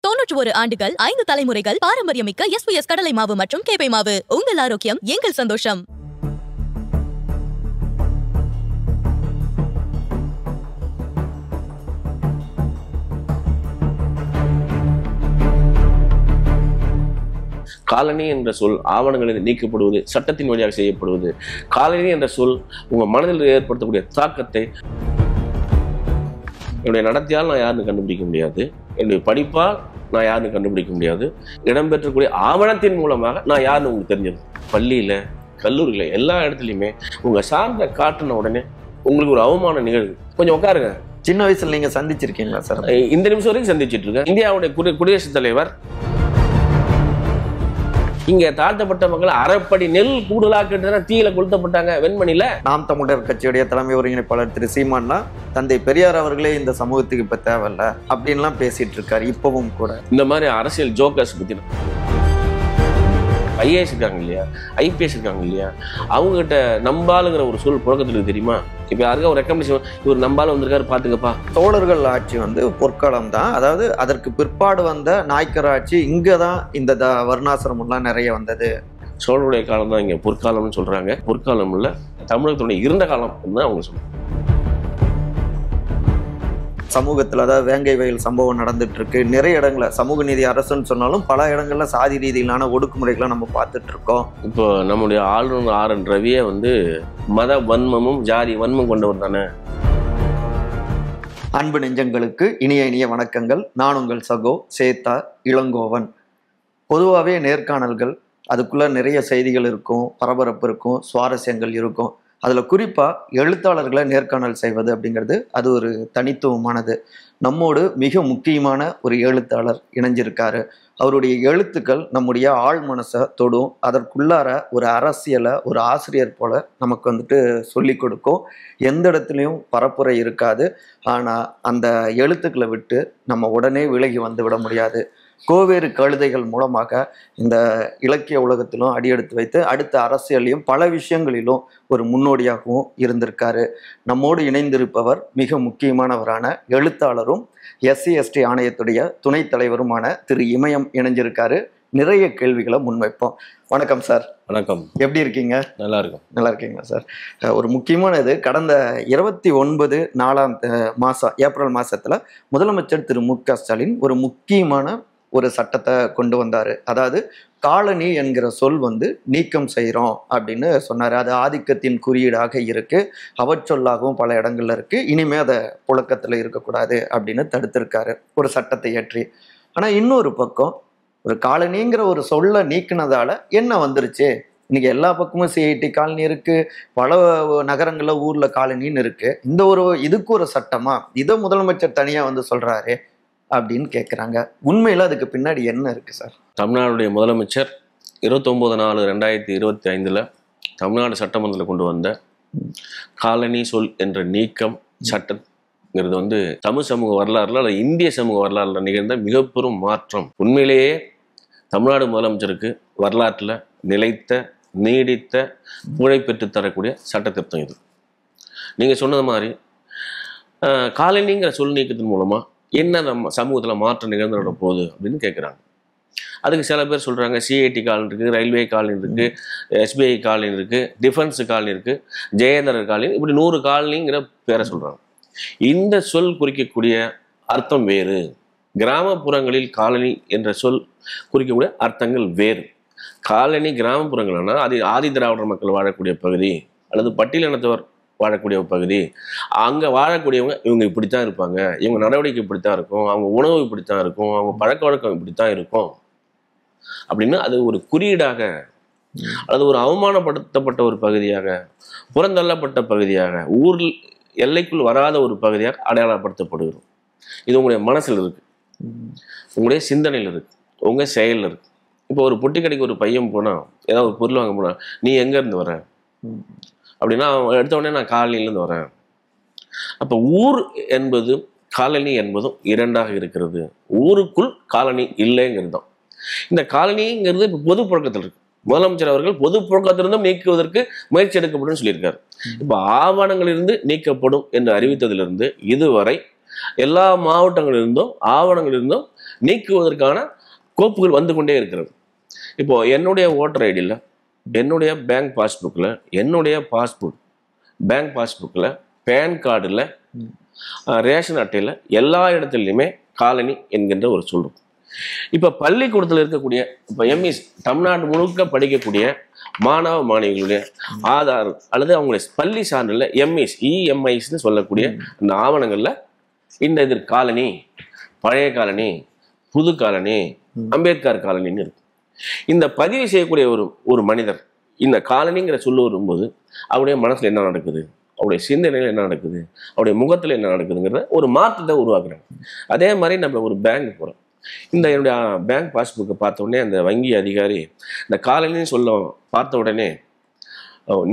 91 ஆண்டுகள் 5 தலைமுறைகள் பாரம்பரியமிக்க SPS கடலை மாவு மற்றும் கேப்பை மாவு. உங்கள் ஆரோக்கியம் எங்கள் சந்தோஷம். காலனி என்ற சொல் ஆவணங்களில் நீக்கப்படுவது, சட்டத்தின் வழியாக செய்யப்படுவது. காலனி என்ற சொல் உங்கள் மனதில் ஏற்படுத்தக்கூடிய தாக்கத்தை என்னுடைய நடத்தியால் நான் யாருன்னு கண்டுபிடிக்க முடியாது, என்னுடைய படிப்பால் நான் யாருன்னு கண்டுபிடிக்க முடியாது. இடம்பெற்றக்கூடிய ஆவணத்தின் மூலமாக நான் யாருன்னு உங்களுக்கு தெரிஞ்சது. பள்ளியில், கல்லூரியில், எல்லா இடத்துலையுமே உங்கள் சார்ந்த காட்டின உடனே உங்களுக்கு ஒரு அவமானம் நிகழ்வு. கொஞ்சம் உட்காருங்க. சின்ன வயசுல நீங்க சந்திச்சிருக்கீங்களா சார்? இந்த நிமிஷம் வரைக்கும் சந்திச்சுட்டு இருக்கேன். இந்தியாவுடைய குடியரசுத் தலைவர் இங்க தாழ்த்தப்பட்ட மக்கள் அரைப்படி நெல் கூடுதலாக்கிட்டு தீயில கொளுத்தப்பட்டாங்க வெண்மணில. நாம் தமிழர் கட்சியுடைய தலைமை ஒருங்கிணைப்பாளர் திரு சீமான்னா தந்தை பெரியார் அவர்களே இந்த சமூகத்துக்கு இப்ப தேவையில்ல அப்படின்லாம் பேசிட்டு இருக்காரு. இப்பவும் கூட இந்த மாதிரி அரசியல் ஜோக்கர்ஸ் பத்தி ஐஏஎஸ் இருக்காங்க இல்லையா, ஐபிஎஸ் இருக்காங்க இல்லையா, அவங்ககிட்ட நம்பாளுங்கிற ஒரு சொல் புழக்கத்துக்கு தெரியுமா? இப்போ யாருக்கா ஒரு ரெக்கமெண்டேஷன், இவர் நம்பால வந்திருக்காரு பாத்துக்கப்பா. சோழர்கள் ஆட்சி பொற்காலம் தான். அதாவது அதற்கு பிற்பாடு வந்த நாயக்கர் ஆட்சி இங்கதான் இந்த வர்ணாசிரமெல்லாம் நிறைய வந்தது. சோழருடைய காலம் தான் இங்க பொற்காலம்னு சொல்றாங்க. பொற்காலம் இல்ல, தமிழகத்துடைய இருண்ட காலம் அவங்க சொல்றாங்க. சமூகத்துல அதாவது வேங்கை வயல் சம்பவம் நடந்துட்டு இருக்கு. நிறைய இடங்கள்ல சமூக நீதி அரசுன்னு சொன்னாலும் பல இடங்கள்ல சாதி ரீதியிலான ஒடுக்குமுறைகளை நம்ம பார்த்துட்டு இருக்கோம். இப்போ நம்முடைய ஆளுநர் RN ரவியே மத வன்மமும் ஜாதி வன்மம் கொண்டவர் தானே. அன்பு நெஞ்சங்களுக்கு இனிய வணக்கங்கள். நான் உங்கள் சகோ சேத்தா இளங்கோவன். பொதுவாகவே நேர்காணல்கள் அதுக்குள்ள நிறைய செய்திகள் இருக்கும், பரபரப்பு இருக்கும், சுவாரஸ்யங்கள் இருக்கும். அதில் குறிப்பாக எழுத்தாளர்களை நேர்காணல் செய்வது அப்படிங்கிறது அது ஒரு தனித்துவமானது. நம்மோடு மிக முக்கியமான ஒரு எழுத்தாளர் இணைஞ்சிருக்காரு. அவருடைய எழுத்துக்கள் நம்முடைய ஆழ் மனசை தொடும். அதற்குள்ளார ஒரு அரசியலை ஒரு ஆசிரியர் போல நமக்கு சொல்லி கொடுக்கும். எந்த இடத்துலையும் பரப்புரை இருக்காது. ஆனால் அந்த எழுத்துக்களை விட்டு நம்ம உடனே விலகி வந்து விட முடியாது. கோவேறு கழுதைகள் மூலமாக இந்த இலக்கிய உலகத்திலும் அடியெடுத்து வைத்து அடுத்த அரசியலையும் பல விஷயங்களிலும் ஒரு முன்னோடியாகவும் இருந்திருக்காரு. நம்மோடு இணைந்திருப்பவர் மிக முக்கியமானவரான எழுத்தாளரும் SC/ST ஆணையத்துடைய துணைத் தலைவருமான திரு இமயம் இணைஞ்சிருக்காரு. நிறைய கேள்விகளை முன்வைப்போம். வணக்கம் சார். வணக்கம். எப்படி இருக்கீங்க? நல்லா இருக்கும். நல்லா இருக்கீங்களா சார்? ஒரு முக்கியமானது, கடந்த 29 மாதம் ஏப்ரல் மாதத்தில் முதலமைச்சர் திரு MK ஸ்டாலின் ஒரு முக்கியமான ஒரு சட்டத்தை கொண்டு வந்தார். அதாவது காலனி என்கிற சொல் நீக்கம் செய்கிறோம் அப்படின்னு சொன்னார். அது ஆதிக்கத்தின் குறியீடாக இருக்குது, அவச்சொல்லாகவும் பல இடங்கள்ல இருக்குது. இனிமேல் அதை புழக்கத்தில் இருக்கக்கூடாது அப்படின்னு தடுத்திருக்காரு ஒரு சட்டத்தை ஏற்றி. ஆனால் இன்னொரு பக்கம் ஒரு காலனிங்கிற ஒரு சொல்லை நீக்கினதால என்ன வந்துருச்சு? இன்னைக்கு எல்லா பக்கமும் CIT காலனி இருக்குது, பல நகரங்களில் ஊரில் காலனின்னு இருக்குது. இந்த இதுக்கு ஒரு சட்டமா? இதை முதலமைச்சர் தனியாக சொல்கிறாரு அப்படின்னு கேட்குறாங்க. உண்மையில் அதுக்கு பின்னாடி என்ன இருக்குது சார்? தமிழ்நாடுடைய முதலமைச்சர் 29/4/2025 தமிழ்நாடு சட்டமன்றத்தில் கொண்டு வந்த காலனி சொல் என்ற நீக்கம் சட்டங்கிறது தமிழ் சமூக வரலாறுல அல்லது இந்திய சமூக வரலாறுல நிகழ்ந்த மிகப்பெரும் மாற்றம். உண்மையிலேயே தமிழ்நாடு முதலமைச்சருக்கு வரலாற்றில் நிலைத்த நீடித்த புகழை பெற்று தரக்கூடிய சட்ட திருத்தம் இது. நீங்கள் சொன்னது மாதிரி காலனிங்கிற சொல் நீக்கத்தின் மூலமாக என்ன நம்ம சமூகத்தில் மாற்றம் நிகழ்ந்துட போகுது அப்படின்னு கேட்குறாங்க. அதுக்கு சில பேர் சொல்கிறாங்க CIT காலனி இருக்குது, ரயில்வே காலனி இருக்குது, SBI காலனி இருக்குது, டிஃபென்ஸ் காலனி இருக்குது, ஜெயேந்திரர் காலனி, இப்படி 100 காலனிங்கிற பேரை சொல்கிறாங்க. இந்த சொல் குறிக்கக்கூடிய அர்த்தம் வேறு. கிராமப்புறங்களில் காலனி என்ற சொல் குறிக்கக்கூடிய அர்த்தங்கள் வேறு. காலனி கிராமப்புறங்கள்னா அது ஆதி திராவிடர் மக்கள் வாழக்கூடிய பகுதி அல்லது பட்டியலினத்தவர் வாழக்கூடிய பகுதி. அங்கே வாழக்கூடியவங்க இவங்க இப்படித்தான் இருப்பாங்க, இவங்க நடவடிக்கை இப்படித்தான் இருக்கும், அவங்க உணவு இப்படித்தான் இருக்கும், அவங்க பழக்க வழக்கம் இப்படித்தான் இருக்கும் அப்படின்னு அது ஒரு குறியீடாக அல்லது ஒரு அவமானப்படுத்தப்பட்ட ஒரு பகுதியாக, புறந்தள்ளப்பட்ட பகுதியாக, ஊர் எல்லைக்குள் வராத ஒரு பகுதியாக அடையாளப்படுத்தப்படுகிறோம். இது உங்களுடைய மனசில் இருக்கு, உங்களுடைய சிந்தனையில் இருக்கு, உங்க செயலில் இருக்கு. இப்போ ஒரு பொட்டி கடைக்கு ஒரு பையன் போனால், ஏதாவது ஒரு பொருள் வாங்க போனால், நீ எங்கேருந்து வர அப்படின்னா அவன் எடுத்த உடனே நான் காலனிலேருந்து வரேன். அப்போ ஊர் என்பது காலனி என்பதும் இரண்டாக இருக்கிறது. ஊருக்குள் காலனி இல்லைங்கிறது தான். இந்த காலனிங்கிறது இப்போ பொது புழக்கத்தில் இருக்கு. முதலமைச்சர் அவர்கள் பொது புழக்கத்திலிருந்தும் நீக்குவதற்கு முயற்சி எடுக்கப்படும் சொல்லியிருக்காரு. இப்போ ஆவணங்களிலிருந்து நீக்கப்படும் என்று அறிவித்ததிலிருந்து இதுவரை எல்லா மாவட்டங்களிலிருந்தும் ஆவணங்களிலிருந்தும் நீக்குவதற்கான கோப்புகள் வந்து கொண்டே இருக்கிறது. இப்போ என்னுடைய ஓட்டர் ஐடியில், என்னுடைய பேங்க் பாஸ்புக்கில், என்னுடைய பாஸ்போர்ட் பேங்க் பாஸ்புக்கில், பேன் கார்டில், ரேஷன் அட்டையில் எல்லா இடத்துலையுமே காலனி என்கின்ற ஒரு சொல் இருக்கும். இப்போ பள்ளிக்கூடத்தில் இருக்கக்கூடிய, இப்போ எம்இஸ் தமிழ்நாடு முழுக்க படிக்கக்கூடிய மாணவ மாணவிகளுடைய ஆதார் அல்லது அவங்களுடைய பள்ளி சான்றில் எம்இஸ் இஎம்ஐஸ்ன்னு சொல்லக்கூடிய அந்த ஆவணங்களில் இந்த இது காலனி, பழைய காலனி, புது காலனி, அம்பேத்கர் காலனின்னு இருக்கு. இந்த பதிவு செய்யக்கூடிய ஒரு மனிதர் இந்த காலனிங்கிற சொல்ல வரும்போது அவருடைய மனசுல என்ன நடக்குது, அவருடைய சிந்தனையில் என்ன நடக்குது, அவருடைய முகத்தில் என்ன நடக்குதுங்கிறத ஒரு மாற்றத்தை உருவாக்குறாங்க. அதே மாதிரி நம்ம ஒரு பேங்க் போகிறோம். இந்த என்னுடைய பேங்க் பாஸ்புக்கை பார்த்த உடனே அந்த வங்கி அதிகாரி இந்த காலனின்னு சொல்ல பார்த்த உடனே,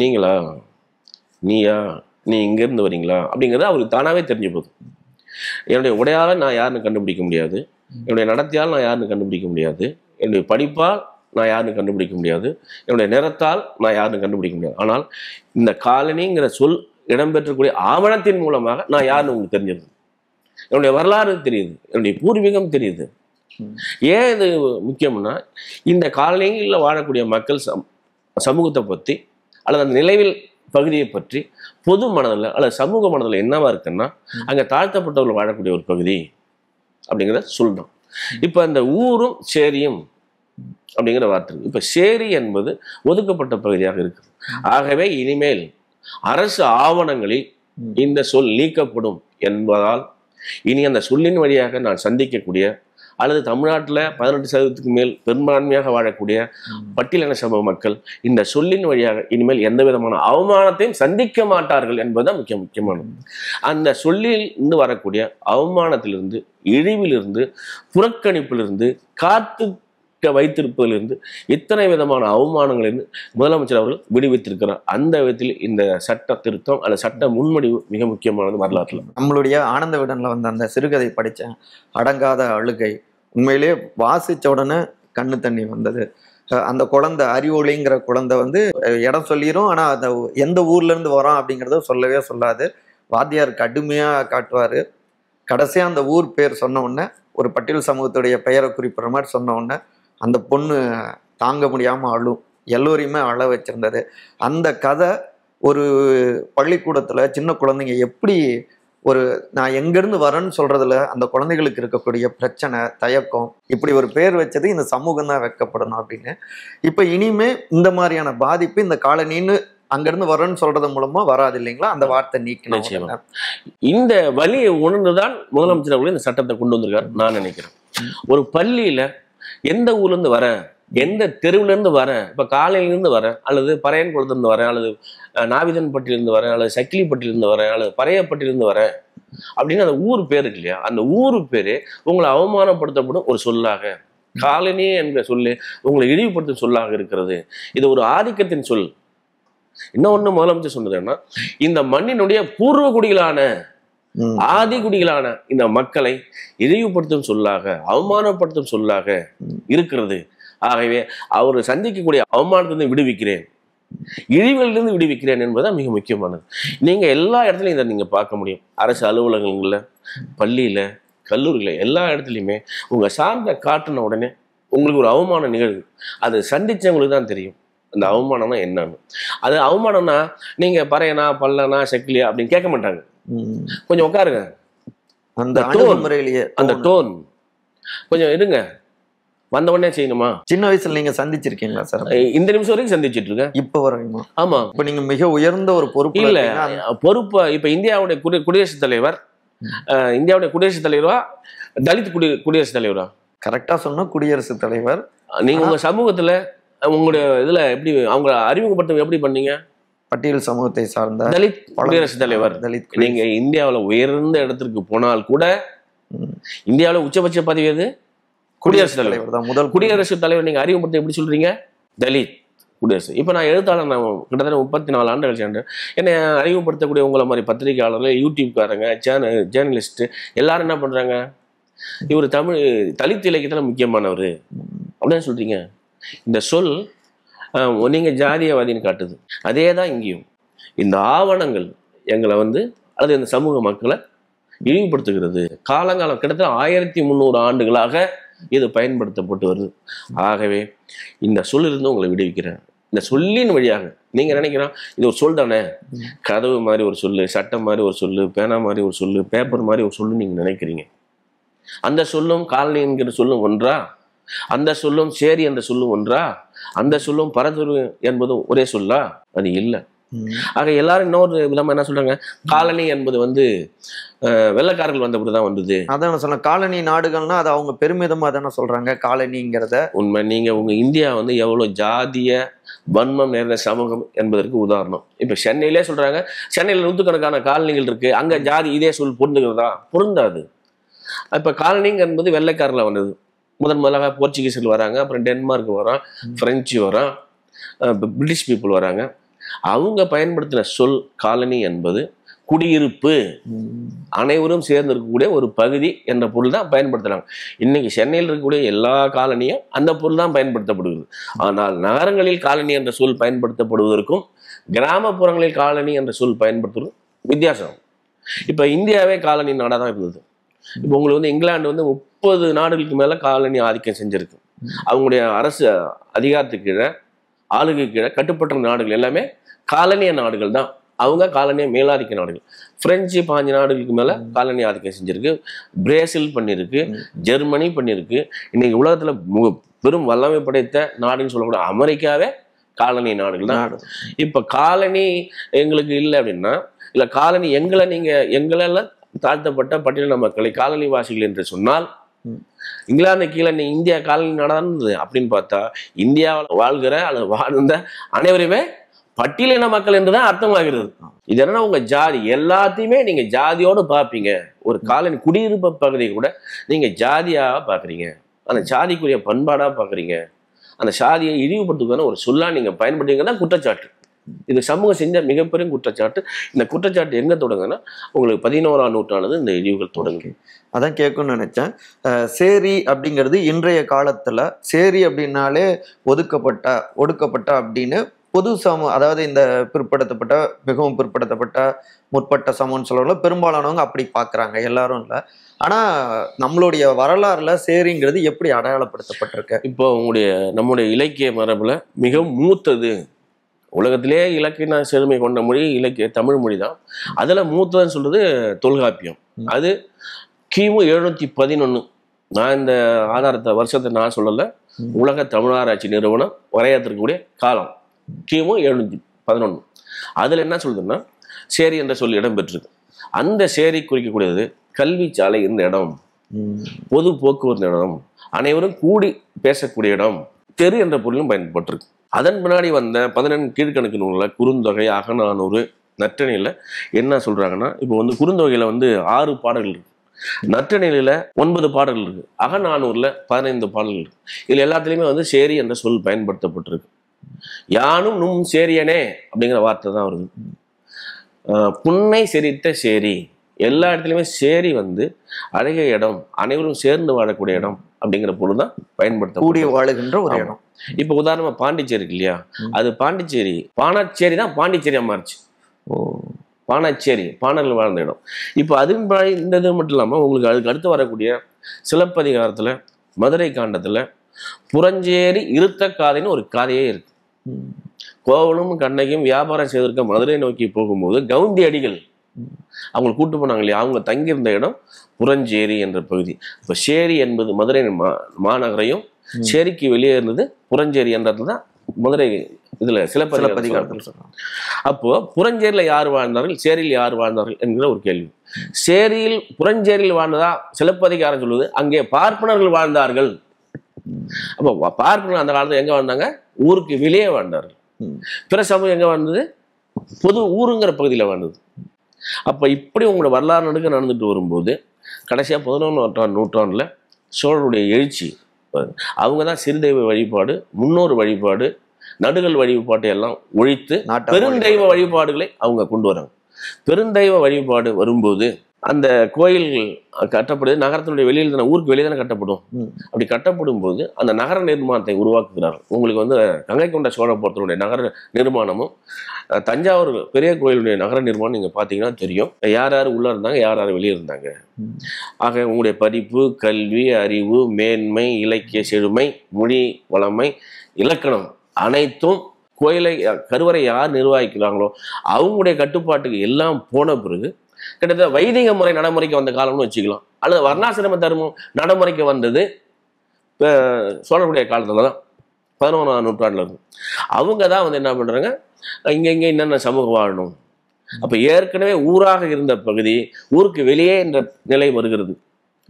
நீங்களா, நீயா, நீ இங்கேருந்து வரீங்களா அப்படிங்கிறது அவருக்கு தானாகவே தெரிஞ்சு போகுது. என்னுடைய உடையால் நான் யாருன்னு கண்டுபிடிக்க முடியாது, என்னுடைய நடத்தையால் நான் யாருன்னு கண்டுபிடிக்க முடியாது, என்னுடைய படிப்பால் நான் யாருன்னு கண்டுபிடிக்க முடியாது, என்னுடைய நிறத்தால் நான் யாருன்னு கண்டுபிடிக்க முடியாது. ஆனால் இந்த காலனிங்கிற சொல் இடம்பெற்றக்கூடிய ஆவணத்தின் மூலமாக நான் யாருன்னு உங்களுக்கு தெரிஞ்சிருது. என்னுடைய வரலாறு தெரியுது, என்னுடைய பூர்வீகம் தெரியுது. ஏன் இது முக்கியம்னா, இந்த காலனியில் வாழக்கூடிய மக்கள் சமூகத்தை பற்றி அல்லது அந்த நிலைவில் பகுதியை பற்றி பொது மனதில் அல்லது சமூக மனதில் என்னவா இருக்குன்னா, அங்கே தாழ்த்தப்பட்டவர்கள் வாழக்கூடிய ஒரு பகுதி அப்படிங்கிற சொல்றோம். இப்போ அந்த ஊரும் சேரியும் அப்படிங்கிற வார்த்தை இருக்கு. இப்போ சேரி என்பது ஒதுக்கப்பட்ட பகுதியாக இருக்கு. ஆகவே இனிமேல் அரசு ஆவணங்களில் இந்த சொல் நீக்கப்படும் என்பதால் இனி அந்த சொல்லின் வழியாக நான் சந்திக்கக்கூடிய அல்லது தமிழ்நாட்டில் 18% மேல் பெரும்பான்மையாக வாழக்கூடிய பட்டியலின சமூக மக்கள் இந்த சொல்லின் வழியாக இனிமேல் எந்த விதமான அவமானத்தையும் சந்திக்க மாட்டார்கள் என்பதுதான் முக்கியமானது. அந்த சொல்லில் இருந்து வரக்கூடிய அவமானத்திலிருந்து, இழிவிலிருந்து, புறக்கணிப்பிலிருந்து, காத்து வைத்திருப்பதிலிருந்து, இத்தனை விதமான அவமானங்களிலிருந்து முதலமைச்சர் அவர்கள் விடுவித்திருக்கிறார். அந்த விதத்தில் இந்த சட்ட திருத்தம் அல்லது சட்ட முன்மொழிவு மிக முக்கியமானது வரலாற்றில். நம்மளுடைய ஆனந்த விடனில் வந்த அந்த சிறுகதை படித்தேன், அடங்காத அழுகை. உண்மையிலே வாசித்த உடனே கண்ணு தண்ணி வந்தது. அந்த குழந்தை அறிவொளிங்கிற குழந்தை வந்து இடம் சொல்லிடும், ஆனால் அந்த எந்த ஊர்லேருந்து வரோம் அப்படிங்கிறத சொல்லவே சொல்லாது. வாத்தியார் கடுமையாக காட்டுவார். கடைசியாக அந்த ஊர் பேர் சொன்ன உடனே, ஒரு பட்டியல் சமூகத்துடைய பெயரை குறிப்பிட்ற மாதிரி சொன்ன உடனே அந்த பொண்ணு தாங்க முடியாமல் அழும். எல்லோரையுமே அழ வச்சிருந்தது. அந்த கதை ஒரு பள்ளிக்கூடத்தில் சின்ன குழந்தைங்க எப்படி ஒரு நான் எங்கேருந்து வரேன்னு சொல்கிறதுல அந்த குழந்தைகளுக்கு இருக்கக்கூடிய பிரச்சனை, தயக்கம், இப்படி ஒரு பேர் வச்சது இந்த சமூகம் தான் வெட்கப்படணும் அப்படின்னு. இப்போ இனிமே இந்த மாதிரியான பாதிப்பு இந்த காலனின்னு அங்கேருந்து வரேன்னு சொல்றது மூலமா வராது இல்லைங்களா? அந்த வார்த்தை நீக்கணும். இந்த வலியை உணர்ந்துதான் முதலமைச்சர் அவர்கள் இந்த சட்டத்தை கொண்டு வந்திருக்காரு நான் நினைக்கிறேன். ஒரு பள்ளியில எந்த ஊர்ல இருந்து வரேன், எந்த தெருவுல இருந்து வரேன், இப்ப காலையிலிருந்து வரேன் அல்லது பறையன்குளத்திலிருந்து வரேன் அல்லது நாவிதன்பட்டியிலிருந்து வரேன் அல்லது சக்கிலிப்பட்டியிலிருந்து வரேன் அல்லது பறையப்பட்டியிலிருந்து வரேன் அப்படின்னு அந்த ஊர் பேரு இருக்கு இல்லையா, அந்த ஊரு பேரு உங்களை அவமானப்படுத்தப்படும் ஒரு சொல்லாக, காலனி என்ற சொல்லு உங்களை இழிவுபடுத்தும் சொல்லாக இருக்கிறது. இது ஒரு ஆதிக்கத்தின் சொல். இன்னொன்னு முதலமைச்சர் சொன்னதுன்னா, இந்த மண்ணினுடைய பூர்வ குடிகளான ஆதி குடிகளான இந்த மக்களை இழிவுபடுத்தும் சொல்லாக, அவமானப்படுத்தும் சொல்லாக இருக்கிறது. ஆகவே அவர் சந்திக்கக்கூடிய அவமானத்திலிருந்து விடுவிக்கிறேன், இழிவிலிருந்து விடுவிக்கிறேன் என்பதுதான் மிக முக்கியமானது. நீங்க எல்லா இடத்துலையும் இதை நீங்க பார்க்க முடியும். அரசு அலுவலகங்கள்ல, பள்ளியில, கல்லூரியில, எல்லா இடத்துலையுமே உங்க சார்ந்த காட்டின உடனே உங்களுக்கு ஒரு அவமானம் நிகழ்வு. அதை சந்திச்சவங்களுக்கு தான் தெரியும் அந்த அவமானம்னா என்னன்னு. அது அவமானம்னா நீங்க பறையனா பல்லனா செக்கிலியா அப்படின்னு கேட்க மாட்டாங்க. கொஞ்சம் உட்காருங்க, அந்த டோன் கொஞ்சம் இருங்க, வந்த உடனே செய்யணுமா? சின்ன வயசுல நீங்க சந்திச்சிருக்கீங்களா சார்? இந்த நிமிஷம் வரைக்கும் சந்திச்சிட்டு இருக்கேன். இப்ப வரைக்குமா? ஆமா. இப்ப நீங்க மிக உயர்ந்த ஒரு பொறுப்பு இல்ல, பொறுப்பு இப்ப இந்தியாவுடைய குடியரசுத் தலைவர், இந்தியாவுடைய குடியரசுத் தலைவரா தலித் குடியரசுத் தலைவரா? கரெக்டா சொன்னா குடியரசுத் தலைவர். நீங்க உங்க சமூகத்துல உங்களுடைய இதுல எப்படி அவங்க அறிமுகப்படுத்த எப்படி பண்ணீங்க? பட்டியல் சமூகத்தை சார்ந்த தலித் குடியரசுத் தலைவர். நீங்க இந்தியாவுல உயர்ந்த இடத்திற்கு போனால் கூட இந்தியாவுல உச்சபட்ச பதவி எது? குடியரசுத் தலைவர் தான். முதல் குடியரசுத் தலைவர் நீங்க அறிமுகப்படுத்த எப்படி சொல்றீங்க? தலித் குடியரசு. இப்ப நான் எழுத்தாளர், நான் கிட்டத்தட்ட 34 ஆண்டு கழிச்சு என்னை அறிமுகப்படுத்தக்கூடிய உங்களை மாதிரி பத்திரிகையாளர்கள், யூடியூப்காரங்க, ஜேர்னலிஸ்ட் எல்லாரும் என்ன பண்றாங்க, இவர் தமிழ் தலித் இலக்கியத்துல முக்கியமானவர் அப்படின்னு சொல்றீங்க. இந்த சொல் நீங்க ஜாதியவாதின்னு காட்டுது. அதே தான் இங்கேயும் இந்த ஆவணங்கள் எங்களை அல்லது இந்த சமூக மக்களை இழிவுபடுத்துகிறது. காலங்காலம் கிட்டத்தட்ட 1300 ஆண்டுகளாக இது பயன்படுத்தப்பட்டு வருது. ஆகவே இந்த சொல்லிருந்து உங்களை விடுவிக்கிறேன். இந்த சொல்லின் வழியாக நீங்க நினைக்கிறோம் இது ஒரு சொல் தானே, கதவு மாதிரி ஒரு சொல்லு, சட்டம் மாதிரி ஒரு சொல்லு, பேனா மாதிரி ஒரு சொல்லு, பேப்பர் மாதிரி ஒரு சொல்லு நீங்க நினைக்கிறீங்க. அந்த சொல்லும் காலனி என்கிற சொல்லும் ஒன்றா? அந்த சொல்லும் சேரி என்ற சொல்லும் ஒன்றா? அந்த சொல்லும் பரதுரு என்பதும் ஒரே சொல்லா? அது இல்லை. ஆக எல்லாரும் இன்னொரு விதமா என்ன சொல்றாங்க, காலனி என்பது வெள்ளைக்காரர்கள் வந்தபடிதான் வந்தது. அதான் சொல்ல காலனி நாடுகள்னா அது அவங்க பெருமிதமா தானே சொல்றாங்க காலனிங்கிறத. உண்மை. நீங்க உங்க இந்தியா எவ்வளவு ஜாதிய வன்மம் நிறைந்த சமூகம் என்பதற்கு உதாரணம். இப்ப சென்னையிலே சொல்றாங்க, சென்னையில நூற்றுக்கணக்கான காலனிகள் இருக்கு, அங்க ஜாதி இதே சொல் பொருந்துகிறதா? பொருந்தாது. இப்ப காலனிங்க என்பது வெள்ளைக்காரர்ல வந்தது. முதலாக போர்ச்சுகீஸில் வராங்க, அப்புறம் டென்மார்க் வரான், பிரெஞ்சு வரான், பிரிட்டிஷ் பீப்புள் வராங்க. அவங்க பயன்படுத்தின சொல் காலனி என்பது குடியிருப்பு, அனைவரும் சேர்ந்து இருக்கக்கூடிய ஒரு பகுதி என்ற பொருள் தான் பயன்படுத்துறாங்க. இன்னைக்கு சென்னையில் இருக்கக்கூடிய எல்லா காலனியும் அந்த பொருள் தான் பயன்படுத்தப்படுகிறது. ஆனால் நகரங்களில் காலனி என்ற சொல் பயன்படுத்தப்படுவதற்கும் கிராமப்புறங்களில் காலனி என்ற சொல் பயன்படுத்துவதற்கும் வித்தியாசம். இப்ப இந்தியாவே காலனி நாடாக தான் இருந்தது. இப்போ உங்களுக்கு இங்கிலாந்து 30 நாடுகளுக்கு மேல காலனி ஆதிக்கம் செஞ்சிருக்கு. அவங்களுடைய அரசு அதிகாரத்துக்கு கீழே, ஆளுகை கீழே கட்டுப்பட்ட நாடுகள் எல்லாமே காலனிய நாடுகள் தான். அவங்க காலனிய மேலாதிக்க நாடுகள். பிரெஞ்சு 5 நாடுகளுக்கு மேல காலனி ஆதிக்கம் செஞ்சிருக்கு. பிரேசில் பண்ணிருக்கு, ஜெர்மனி பண்ணிருக்கு. இன்னைக்கு உலகத்துல பெரும் வல்லமை படைத்த நாடுன்னு சொல்லக்கூடிய அமெரிக்காவே காலனி நாடுகள் தான். இப்ப காலனி எங்களுக்கு இல்லை அப்படின்னா, இல்ல காலனி எங்களெல்லாம் தாழ்த்தப்பட்ட பட்டியலின மக்களை காலனி வாசிகள் என்று சொன்னால், இங்கிலாந்து கீழே இந்தியா காலனி நாடானது அப்படின்னு பார்த்தா, இந்தியாவில் வாழ்கிற அல்லது வாழ்ந்த அனைவருமே பட்டியலின மக்கள் என்றுதான் அர்த்தமாகிறது. இது என்னன்னா உங்க ஜாதி எல்லாத்தையுமே நீங்க ஜாதியோடு பார்ப்பீங்க. ஒரு காலனி குடியிருப்பு பகுதியை கூட நீங்க ஜாதியா பாக்குறீங்க, அந்த ஜாதிக்குரிய பண்பாடா பாக்குறீங்க. அந்த சாதியை இழிவுபடுத்துவதான ஒரு சொல்லா நீங்க பயன்படுத்துங்க தான் குற்றச்சாட்டு. இது சமூகம் செஞ்ச மிகப்பெரிய குற்றச்சாட்டு. இந்த குற்றச்சாட்டு எங்க தொடங்குன்னா உங்களுக்கு 11ஆம் நூற்றாண்டு இந்த இழிவுகள் தொடங்கு. அதான் கேட்கணும்னு நினைச்சேன். சேரி அப்படிங்கிறது இன்றைய காலத்துல சேரி அப்படின்னாலே ஒடுக்கப்பட்ட அப்படின்னு பொது சமூகம், அதாவது இந்த பிற்படுத்தப்பட்ட, மிகவும் பிற்படுத்தப்பட்ட, முற்பட்ட சமூகம்னு சொல்றவங்கள பெரும்பாலானவங்க அப்படி பாக்குறாங்க, எல்லாரும் இல்லை. ஆனா நம்மளுடைய வரலாறுல சேரிங்கிறது எப்படி அடையாளப்படுத்தப்பட்டிருக்கு? இப்போ நம்முடைய இலக்கிய மரபுல மிகவும் மூத்தது, உலகத்திலே இலக்கிய செழுமை கொண்ட மொழி இலக்கிய தமிழ் மொழி தான். அதுல மூத்ததுன்னு சொல்றது தொல்காப்பியம். அது கிமு 711. நான் இந்த வருஷத்தை நான் சொல்லல, உலக தமிழாராய்ச்சி நிறுவனம் வரையறுத்திருக்கக்கூடிய காலம் கிமு 711. அதுல என்ன சொல்றதுன்னா, சேரி என்ற சொல் இடம்பெற்றிருக்கு. அந்த சேரி குறிக்கக்கூடியது கல்வி சாலை இருந்த இடம், பொது போக்குவரத்து இடம், அனைவரும் கூடி பேசக்கூடிய இடம், தெரு என்ற பொருளும் பயன்பட்டிருக்கு. அதன் பின்னாடி வந்த 14 கீழ்கணக்கு நூலில் குறுந்தொகை, அகநானூறு, நற்றிணையில என்ன சொல்றாங்கன்னா, இப்போ குறுந்தொகையில 6 பாடல்கள் இருக்கு, நற்றிணையில 9 பாடல்கள் இருக்கு, அகநானூர்ல 15 பாடல்கள் இருக்கு. இதுல எல்லாத்துலயுமே சேரி என்ற சொல் பயன்படுத்தப்பட்டிருக்கு. யானும் நும் சேரியனே அப்படிங்கிற வார்த்தை தான் வருது. புன்னை செரித்த சேரி, எல்லா இடத்துலயுமே சேரி அழகிய இடம், அனைவரும் சேர்ந்து வாழக்கூடிய இடம் அப்படிங்கிற பொருள் தான் பயன்படுத்த கூடிய வாழுகின்ற ஒரு இடம். இப்ப உதாரணமா பாண்டிச்சேரி இருக்கு இல்லையா, அது பாண்டிச்சேரி பாணாச்சேரி தான் பாண்டிச்சேரியா மாறிச்சு. பாணாச்சேரி பாணர்கள் வாழ்ந்த இடம். இப்போ அதுவும் இந்த இது மட்டும் இல்லாம உங்களுக்கு அதுக்கு அடுத்து வரக்கூடிய சிலப்பதிகாரத்துல மதுரை காண்டத்துல புறஞ்சேரி இருத்த காதைன்னு ஒரு காதையே இருக்கு. கோவலும் கண்ணகியும் வியாபாரம் செய்திருக்க மதுரை நோக்கி போகும்போது கவுந்தி அடிகள் அவங்களை கூட்டு போனாங்க இல்லையா, அவங்க தங்கியிருந்த இடம் புறஞ்சேரி என்ற பகுதி. இப்போ சேரி என்பது மதுரை மாநகரையும், சேரிக்கு வெளியே இருந்தது புறஞ்சேரி என்றதுதான் மதுரை இதுல சிலப்பதிகாரத்தில் சொல்றாங்க. அப்போ புறஞ்சேரியில யார் வாழ்ந்தார்கள், சேரியில் யார் வாழ்ந்தார்கள் என்கிற ஒரு கேள்வி. சேரியில் புறஞ்சேரியில் வாழ்ந்ததா சிலப்பதிகாரம் சொல்லுது, அங்கே பார்ப்பனர்கள் வாழ்ந்தார்கள். அப்போ பார்ப்பனர் அந்த காலத்துல எங்க வாழ்ந்தாங்க, ஊருக்கு வெளியே வாழ்ந்தார்கள். பிற சமூகம் எங்க வாழ்ந்தது, பொது ஊருங்கிற பகுதியில வாழ்ந்தது. அப்ப இப்படி உங்களோட வரலாறு நடுக்க நடந்துட்டு வரும்போது கடைசியா 11ஆம் நூற்றாண்டுல சோழருடைய எழுச்சி, அவங்க தான் சிறுதெய்வ வழிபாடு, முன்னோர் வழிபாடு, நடுகள் வழிபாட்டை எல்லாம் ஒழித்து பெருந்தெய்வ வழிபாடுகளை அவங்க கொண்டு வராங்க. பெருந்தெய்வ வழிபாடு வரும்போது அந்த கோயில் கட்டப்படுது நகரத்தினுடைய வெளியில் தானே, ஊருக்கு வெளியே தானே கட்டப்படும். அப்படி கட்டப்படும் போது அந்த நகர நிர்மாணத்தை உருவாக்குகிறார்கள். உங்களுக்கு வந்து கங்கை கொண்ட சோழபுரத்தினுடைய நகர நிர்மாணமும் தஞ்சாவூர் பெரிய கோயிலுடைய நகர நிர்மாணம் நீங்கள் பார்த்தீங்கன்னா தெரியும். யார் யார் உள்ளே இருந்தாங்க, யார் யார் வெளியே இருந்தாங்க. ஆக உங்களுடைய படிப்பு, கல்வி, அறிவு, மேன்மை, இலக்கிய செழுமை, மொழி வளமை, இலக்கணம் அனைத்தும் கோயிலை கருவறை யார் நிர்வகிக்கிறாங்களோ அவங்களுடைய கட்டுப்பாட்டுக்கு எல்லாம் போன பிறகு கிட்டத்தட்ட வைதிக முறை நடைமுறைக்கு வந்த காலம்னு வச்சுக்கலாம், அல்லது வர்ணாசிரம தர்மம் நடைமுறைக்கு வந்தது சோழருடைய காலத்துல தான், 11ஆம் நூற்றாண்டுல இருந்து. அவங்க தான் வந்து என்ன பண்றாங்க, இங்க என்னென்ன சமூகம் வாழணும். அப்ப ஏற்கனவே ஊராக இருந்த பகுதி ஊருக்கு வெளியே என்ற நிலை வருகிறது.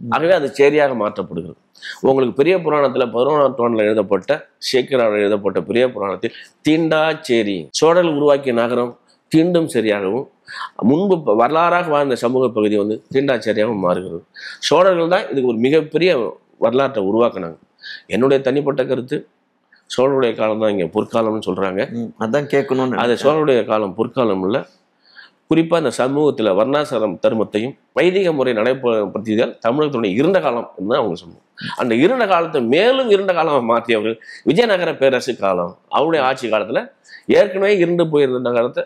ஆகவே அது சேரியாக மாற்றப்படுகிறது. உங்களுக்கு பெரிய புராணத்துல 11ஆம் நூற்றாண்டுல எழுதப்பட்ட சேக்கிரார் எழுதப்பட்ட பெரிய புராணத்தில் தீண்டாச்சேரி, சோழர்கள் உருவாக்கிய நகரம் தீண்டும் சரியாகவும் முன்பு வரலாறாக வாழ்ந்த சமூக பகுதி வந்து தீண்டாச்சேரியாகவும் மாறுகிறது. சோழர்கள் தான் இதுக்கு ஒரு மிகப்பெரிய வரலாற்றை உருவாக்குனாங்க. என்னுடைய தனிப்பட்ட கருத்து, சோழருடைய காலம் தான் இங்கே பொற்காலம்னு சொல்றாங்க. அதான் கேட்கணும்னு. அது சோழருடைய காலம் பொற்காலம் இல்லை. குறிப்பாக இந்த சமூகத்தில் வர்ணாசிரம் தர்மத்தையும் வைதிக முறை நடைபெறுத்தியதால் தமிழகத்தினுடைய இருண்ட காலம் என்று அவங்க சொல்லுவோம். அந்த இருண்ட காலத்தை மேலும் இருண்ட காலமாக மாற்றியவர்கள் விஜயநகர பேரரசு காலம். அவருடைய ஆட்சி காலத்தில் ஏற்கனவே இருண்டு போயிருந்த காலத்தை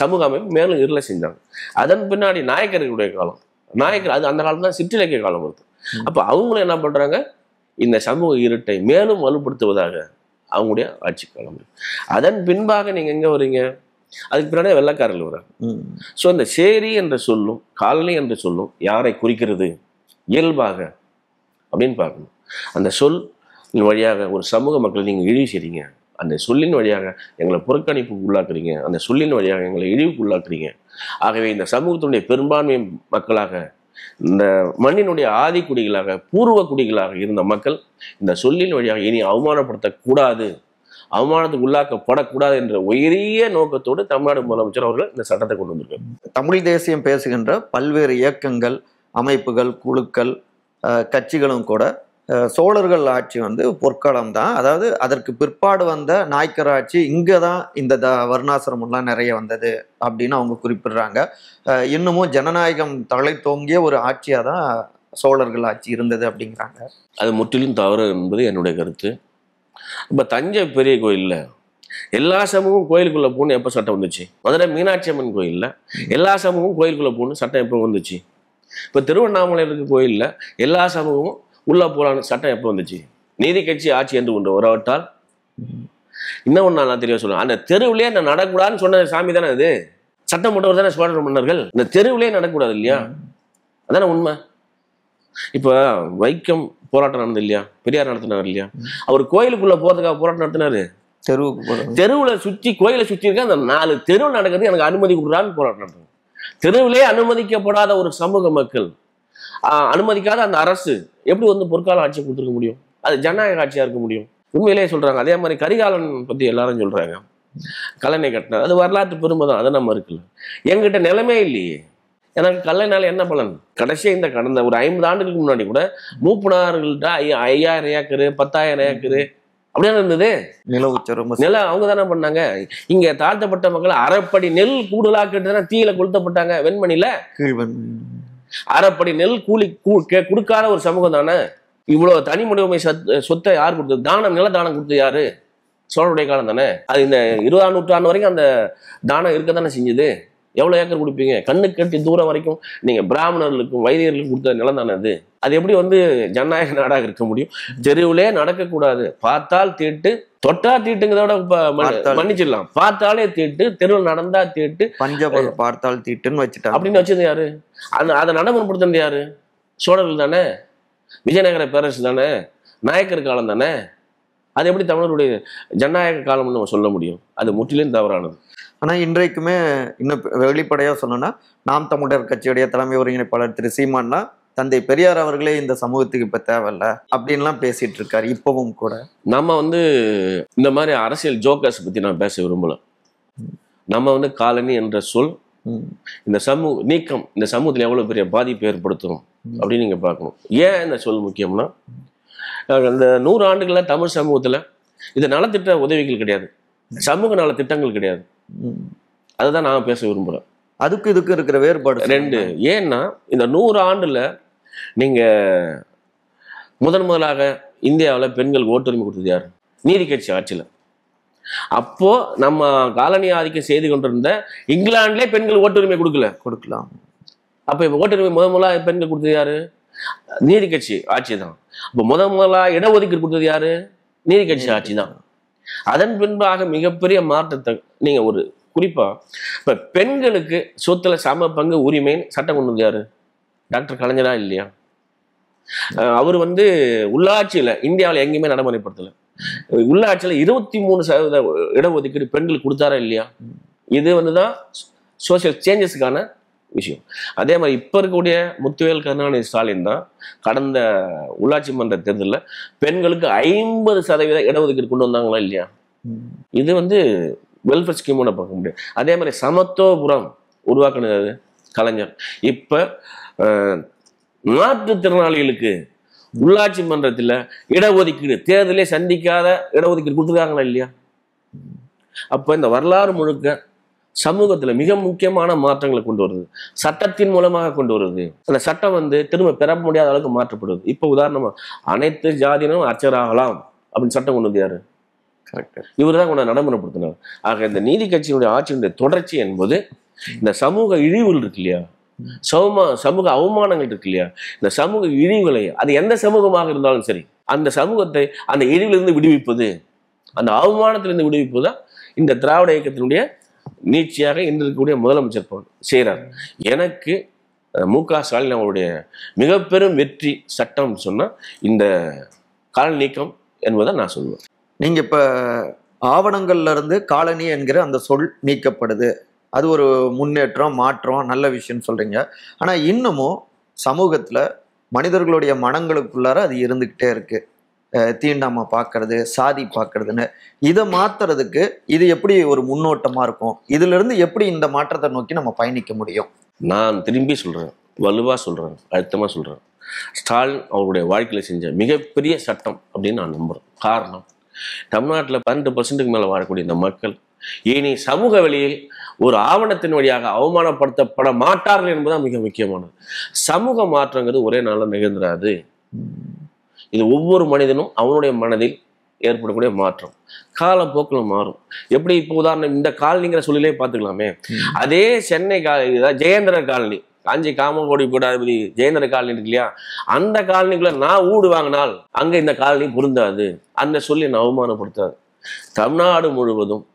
சமூக அமைப்பு மேலும் இருளை செஞ்சாங்க. அதன் பின்னாடி நாயக்கர்களுடைய காலம், நாயக்கர் அது அந்த காலம் தான் சிற்றிலக்கிய காலம் வருது. அப்போ அவங்களும் என்ன பண்ணுறாங்க, இந்த சமூக இருட்டை மேலும் வலுப்படுத்துவதாக அவங்களுடைய ஆட்சி காலம். அதன் பின்பாக நீங்கள் எங்கே வரீங்க, அதுக்கு பின்னாடி வெள்ளைக்காரர்கள் வராங்க. ஸோ இந்த சேரி என்ற சொல்லும் காலனி என்ற சொல்லும் யாரை குறிக்கிறது இயல்பாக அப்படின்னு பார்க்கணும். அந்த சொல் வழியாக ஒரு சமூக மக்களை நீங்கள் இழிவு செய்றீங்க, அந்த சொல்லின் வழியாக எங்களை புறக்கணிப்புக்கு உள்ளாக்குறீங்க, அந்த சொல்லின் வழியாக எங்களை இழிவுக்கு உள்ளாக்குறீங்க. ஆகவே இந்த சமூகத்தினுடைய பெரும்பான்மை மக்களாக, இந்த மண்ணினுடைய ஆதி குடிகளாக, பூர்வ குடிகளாக இருந்த மக்கள் இந்த சொல்லின் வழியாக இனி அவமானப்படுத்தக்கூடாது, அவமானத்துக்கு உள்ளாக்கப்படக்கூடாது என்ற உயரிய நோக்கத்தோடு தமிழ்நாடு முதலமைச்சர் அவர்கள் இந்த சட்டத்தை கொண்டு வந்திருக்காரு. தமிழ் தேசியம் பேசுகின்ற பல்வேறு இயக்கங்கள், அமைப்புகள், குழுக்கள், கட்சிகளும் கூட சோழர்கள் ஆட்சி வந்து பொற்காலம் தான், அதாவது அதற்கு பிற்பாடு வந்த நாயக்கர் ஆட்சி இங்கே தான் இந்த வர்ணாசிரமெல்லாம் நிறைய வந்தது அப்படின்னு அவங்க குறிப்பிடுறாங்க. இன்னமும் ஜனநாயகம் தலை தோங்கிய ஒரு ஆட்சியாக தான் சோழர்கள் ஆட்சி இருந்தது அப்படிங்கிறாங்க. அது முற்றிலும் தவறு என்பது என்னுடைய கருத்து. இப்போ தஞ்சை பெரிய கோயிலில் எல்லா சமூகமும் கோயிலுக்குள்ளே போகணும் எப்போ சட்டம் வந்துச்சு? மதுரை மீனாட்சி அம்மன் கோயிலில் எல்லா சமூகமும் கோயிலுக்குள்ளே போகணும் சட்டம் எப்போ வந்துச்சு? இப்போ திருவண்ணாமலை இருக்க கோயிலில் எல்லா சமூகமும் உள்ள போகலான்னு சட்டம் எப்போ வந்துச்சு? நீதி கட்சி ஆட்சி என்று கொண்டு வரவிட்டால் இன்னும் ஒன்று நான் தெரிய சொல்லுவேன், அந்த தெருவிலே நான் நடக்கூடாதுன்னு சொன்ன சாமி தானே அது. சட்டம் போட்டவர் தானே சோழர் மன்னர்கள். இந்த தெருவிலே நடக்கூடாது இல்லையா? அதானே உண்மை. இப்போ வைக்கம் போராட்டம் நடந்தது இல்லையா, பெரியார் நடத்தினார் இல்லையா, அவர் கோயிலுக்குள்ள போறதுக்காக போராட்டம் நடத்தினாரு. தெருவுல சுற்றி கோயிலை சுற்றி இருக்க அந்த 4 தெருவில் நடக்கிறது எனக்கு அனுமதி கொடுக்குறான்னு போராட்டம் நடத்துங்க. தெருவிலே அனுமதிக்கப்படாத ஒரு சமூக மக்கள், அனுமதிக்காத அந்த அரசு எப்படி வந்து பொற்கால ஆட்சியை கொடுத்துருக்க முடியும்? அது ஜனநாயக ஆட்சியா இருக்க முடியும்? உண்மையிலேயே சொல்றாங்க. அதே மாதிரி கரிகாலன் பத்தி எல்லாரும் சொல்றாங்க, கல்லணை கட்டினார், அது வரலாற்று பெருமை தான், அதை நம்ம இருக்குல்ல. என்கிட்ட நிலைமை இல்லையே, எனக்கு கல்லணைனால என்ன பலன்? கடைசியாக இந்த கடந்த ஒரு 50 ஆண்டுகளுக்கு முன்னாடி கூட மூப்பனார்கள்ட்ட 5000 ஏக்கரு 10,000 ஏக்கரு அப்படியே இருந்தது நிலம். அவங்க தானே பண்ணாங்க. இங்க தாழ்த்தப்பட்ட மக்கள் அரைப்படி நெல் கூடுதலா கேட்டுதானே தீயில கொளுத்தப்பட்டாங்க வெண்மணில. அரைப்படி நெல் கூலி கொடுக்காத ஒரு சமூகம் தானே. இவ்வளவு தனி உடைமை சொத்தை யார் கொடுத்தது? தானம், நில தானம் கொடுத்தது யாரு? சோழருடைய காலம் தானே. அது இந்த 20ஆம் நூற்றாண்டு வரைக்கும் அந்த தானம் இருக்க தானே செஞ்சது. எவ்வளவு ஏக்கர் கொடுப்பீங்க? கண்ணு கட்டி தூரம் வரைக்கும் நீங்க பிராமணர்களுக்கும் வைதிகர்களுக்கும் கொடுத்த நிலம் தானே அது. அது எப்படி வந்து ஜனநாயக நாடாக இருக்க முடியும்? தெருவிலே நடக்கக்கூடாது, பார்த்தால் தீட்டு, தொட்டா தீட்டுங்கிறத மன்னிச்சிடலாம், பார்த்தாலே தீட்டு, தெருவில் நடந்தா தீட்டு, பார்த்தால் தீட்டுன்னு வச்சுட்டாங்க. அப்படின்னு வச்சது யாரு? அதை நடைமுறைப்படுத்தினது யாரு? சோழர்கள் தானே, விஜயநகர பேரரசு தானே, நாயக்கர் காலம் தானே. அது எப்படி தமிழருடைய ஜனநாயக காலம்னு நம்ம சொல்ல முடியும்? அது முற்றிலும் தவறானது. ஆனால் இன்றைக்குமே இன்னும் வெளிப்படையாக சொன்னோன்னா, நாம் தமிழர் கட்சியுடைய தலைமை ஒருங்கிணைப்பாளர் திரு சீமான்னா தந்தை பெரியார் அவர்களே இந்த சமூகத்துக்கு இப்போ தேவையில்ல அப்படின்லாம் பேசிட்டு இருக்காரு. இப்பவும் கூட நம்ம வந்து இந்த மாதிரி அரசியல் ஜோக்கர்ஸ் பற்றி நான் பேச விரும்பல. நம்ம வந்து காலனி என்ற சொல் இந்த சமூக நீக்கம் இந்த சமூகத்தில் எவ்வளோ பெரிய பாதிப்பு ஏற்படுத்தும் அப்படின்னு நீங்கள் பார்க்கணும். ஏன் இந்த சொல் முக்கியம்னா, இந்த 100 ஆண்டுகளில் தமிழ் சமூகத்தில் இது நலத்திட்ட உதவிகள் கிடையாது, சமூக நல திட்டங்கள் கிடையாது. அதுதான் நான் பேச விரும்புகிறேன். அதுக்கு இதுக்கு இருக்கிற வேறுபாடு ரெண்டு. ஏன்னா இந்த 100 ஆண்டுல நீங்க முதலாக இந்தியாவில் பெண்கள் ஓட்டுரிமை கொடுத்தது யாரு? நீதி கட்சி ஆட்சியில். அப்போ நம்ம காலனி ஆதிக்கம் செய்து கொண்டிருந்த இங்கிலாந்துலே பெண்கள் ஓட்டுரிமை கொடுக்கலாம். அப்ப இப்ப ஓட்டுரிமை முதலாக பெண்கள் கொடுத்தது யாரு? நீதி கட்சி ஆட்சி தான். அப்போ முதலாக இடஒதுக்கீடு கொடுத்தது யாரு? நீதி கட்சி ஆட்சி தான். அதன் பின்பாக மிகப்பெரிய மாற்றத்தை நீங்க ஒரு குறிப்பா இப்ப பெண்களுக்கு சொத்துல சம பங்கு உரிமைன்னு சட்டம் கொண்டு வந்து யாரு? டாக்டர் கலைஞரா இல்லையா? அவர் உள்ளாட்சியில இந்தியாவில் எங்கேயுமே நடைமுறைப்படுத்தல. உள்ளாட்சியில 23% இடஒதுக்கீடு பெண்களுக்கு கொடுத்தாரா இல்லையா? இது தான் சோசியல் சேஞ்சஸுக்கான விஷயம். அதே மாதிரி இப்ப இருக்கக்கூடிய முத்துவேல் கருணாநிதி ஸ்டாலின் தான் கடந்த உள்ளாட்சி மன்ற தேர்தலில் பெண்களுக்கு 50% இடஒதுக்கீடு கொண்டு வந்தாங்களா இல்லையா? இது வெல்ஃபேர் ஸ்கீமோட பார்க்க முடியாது. அதே மாதிரி சமத்துவபுரம் உருவாக்குனது கலைஞர். இப்ப மாற்றுத்திறனாளிகளுக்கு உள்ளாட்சி மன்றத்தில் இடஒதுக்கீடு தேர்தலே சந்திக்காத இடஒதுக்கீடு கொடுத்துருக்காங்களா இல்லையா? அப்ப இந்த வரலாறு முழுக்க சமூகத்துல மிக முக்கியமான மாற்றங்களை கொண்டு வருது, சட்டத்தின் மூலமாக கொண்டு வருது. அந்த சட்டம் திரும்ப பெற முடியாத அளவுக்கு மாற்றப்படுது. இப்ப உதாரணமா அனைத்து ஜாதியினரும் அர்ச்சகராகலாம் அப்படின்னு சட்டம் கொண்டு வந்து யாரு? இவர் தான் கொண்டு நடைமுறைப்படுத்தினார். ஆக இந்த நீதி கட்சியினுடைய ஆட்சியினுடைய தொடர்ச்சி என்பது இந்த சமூக இழிவுகள் இருக்கு இல்லையா, சமூக அவமானங்கள் இருக்கு இல்லையா, இந்த சமூக இழிவுகளை அது எந்த சமூகமாக இருந்தாலும் சரி அந்த சமூகத்தை அந்த இழிவிலிருந்து விடுவிப்பது, அந்த அவமானத்திலிருந்து விடுவிப்பது தான் இந்த திராவிட இயக்கத்தினுடைய நீட்சியாக இன்று இருக்கக்கூடிய முதலமைச்சர் செய்கிறார். எனக்கு மு.க. ஸ்டாலின் அவருடைய மிக பெரும் வெற்றி சட்டம் சொன்னா இந்த காலனி நீக்கம் என்பதை நான் சொல்லுவேன். நீங்க இப்ப ஆவணங்கள்ல இருந்து காலனி என்கிற அந்த சொல் நீக்கப்படுது, அது ஒரு முன்னேற்றம், மாற்றம், நல்ல விஷயம் சொல்றீங்க. ஆனா இன்னமும் சமூகத்துல மனிதர்களுடைய மனங்களுக்குள்ளார அது இருந்துகிட்டே இருக்கு. தீண்டாம பார்க்கறது, சாதி பார்க்கறதுன்னு. இதை மாத்துறதுக்கு இது எப்படி ஒரு முன்னோட்டமா இருக்கும்? இதுல இருந்து எப்படி இந்த மாற்றத்தை நோக்கி நம்ம பயணிக்க முடியும்? நான் திரும்பி சொல்றேன், வலுவா சொல்றேன், அழுத்தமா சொல்றேன், ஸ்டாலின் அவருடைய வாழ்க்கையில செஞ்ச மிகப்பெரிய சட்டம் அப்படின்னு நான் நம்புறேன். காரணம், தமிழ்நாட்டில் 12% மேல வாழக்கூடிய இந்த மக்கள் இனி சமூக வெளியில் ஒரு ஆவணத்தின் வழியாக அவமானப்படுத்தப்பட மாட்டார்கள் என்பதுதான் மிக முக்கியமானது. சமூக மாற்றங்கிறது ஒரே நாள்ல நிகழ்ந்துராது. இது ஒவ்வொரு மனிதனும் அவனுடைய மனதில் ஏற்படக்கூடிய மாற்றம் காலப்போக்கில் மாறும். எப்படி இப்போ உதாரணம் இந்த காலனிங்கிற சொல்லிலே பார்த்துக்கலாமே, அதே சென்னை ஜெயேந்திர காலனி, காஞ்சி காமகோடி பீடாதிபதி ஜெயேந்திர காலனி இருக்கு இல்லையா, அந்த காலனிக்குள்ள நான் ஊடு வாங்கினால் அங்க இந்த காலனி பொருந்தாது, அந்த சொல்லி நான் அவமானப்படுத்தாது. தமிழ்நாடு முழுவதும்